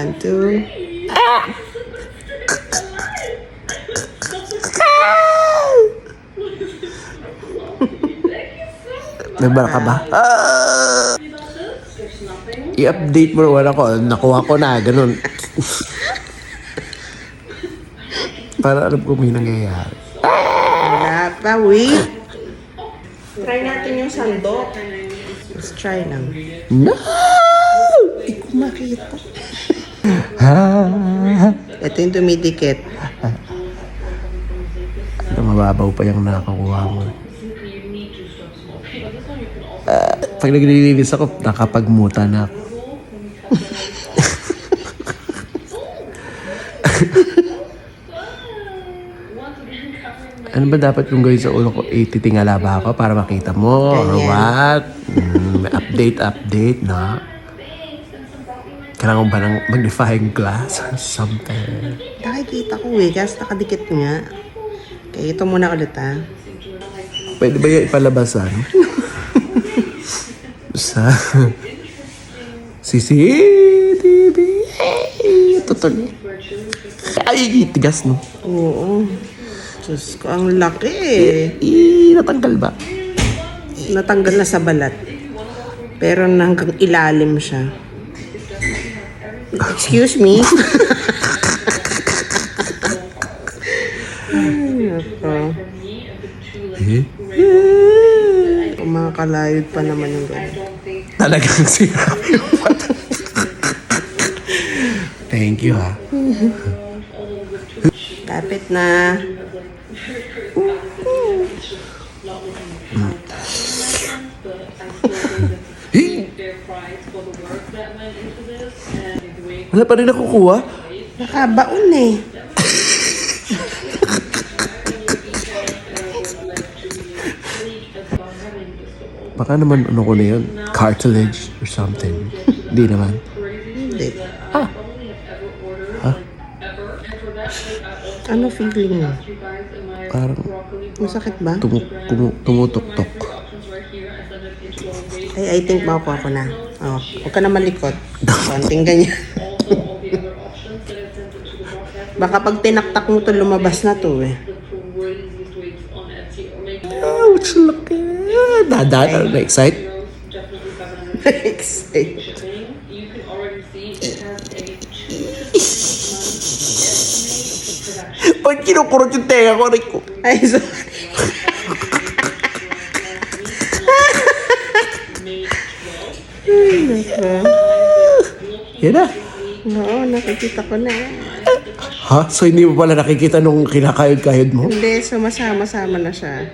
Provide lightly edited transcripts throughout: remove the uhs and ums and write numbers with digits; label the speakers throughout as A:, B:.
A: 1, 2.
B: Nabara ka ba? I-update mo naman ako. Nakuha ko na, ganun. Para alam ko may nangyayari.
A: Wala pa, wait. Try natin yung sandok. Let's try lang.
B: No!
A: Hindi ko makita. Ito yung dumidikit.
B: Mababaw pa yung nakakuha mo. Pag naglilinis ako, nakapagmuta na ako. Ano ba dapat kong gawin sa ulo ko? Titingala ba ako para makita mo? Or what? Update, na? Kailangan ba ng magnifying glass or something?
A: Nakikita ko kasi nakadikit nga. Okay, ito muna ulit
B: Pwede ba yung ipalabasan? Sa CCTV. Totoo. Ay, tigas no?
A: Oo. Diyos ko, ang laki
B: Natanggal ba?
A: Natanggal na sa balat. Pero hanggang ilalim siya. Excuse me. Ay, ako. Kumakalayod pa naman yung gano'n.
B: Talagang sirap yung mata. Thank you, ha.
A: Kapit na.
B: Wala pa rin nakukuha.
A: Nakabaon
B: Baka naman ano ko na yun, cartilage or something. Hindi naman.
A: Hindi.
B: Ha?
A: Ano feeling mo?
B: Parang
A: Masakit ba?
B: tumutok-tok.
A: I think makukuha ko na. Oh, huwag ka na malikot. Konting ganyan. Baka pag tinaktak mo to, lumabas na to
B: Ouch, laki. Dadaan, na-excite?
A: Excited.
B: Pag kinukurot yung tenga ko, aray ko.
A: Ay, sorry. Ay, nako.
B: Yan na.
A: Oo, nakikita ko na.
B: Ha? So hindi mo pala nakikita nung kinakayod-kayod mo?
A: Hindi, sumasama-sama na siya.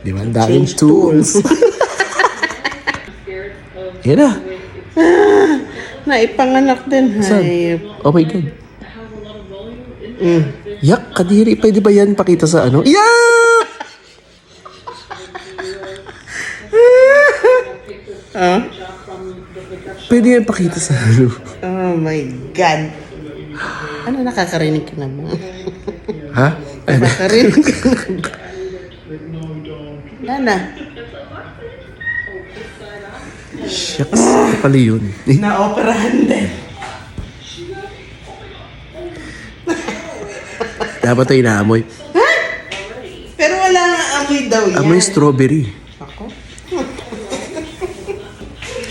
B: Di ba? Ang daming
A: Change
B: tools. Yan na.
A: Naipanganak din.
B: Saan?
A: Hayop.
B: Oh my God. Yak, kadiri. Pwede ba yan pakita sa ano? Yak! Pwede yan pakita sa ano?
A: Oh my God. Ano, nakakarinig ka naman?
B: Ha?
A: Nakakarinig ka naman. Lana.
B: Shucks. Ito pala yun.
A: Na-operahan din.
B: Dapat ito inaamoy.
A: Pero wala nga amoy daw yan.
B: Amoy strawberry.
A: Ako?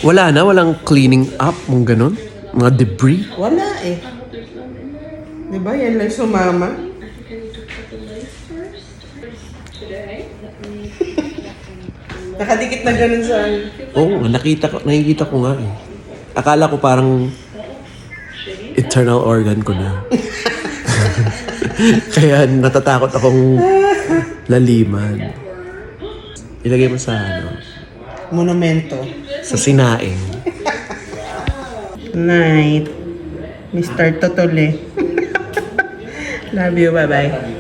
B: Wala na? Walang cleaning up? Mong ganun? Mga debris?
A: Wala Diba yan lang sumama? Nakadikit na ganun sa
B: Oo, nakikita ko nga eh. Akala ko parang internal organ ko na. Kaya natatakot akong laliman. Ilagay mo sa
A: monumento.
B: sa sinaing.
A: Night. Mr. Totole. Love you, bye-bye.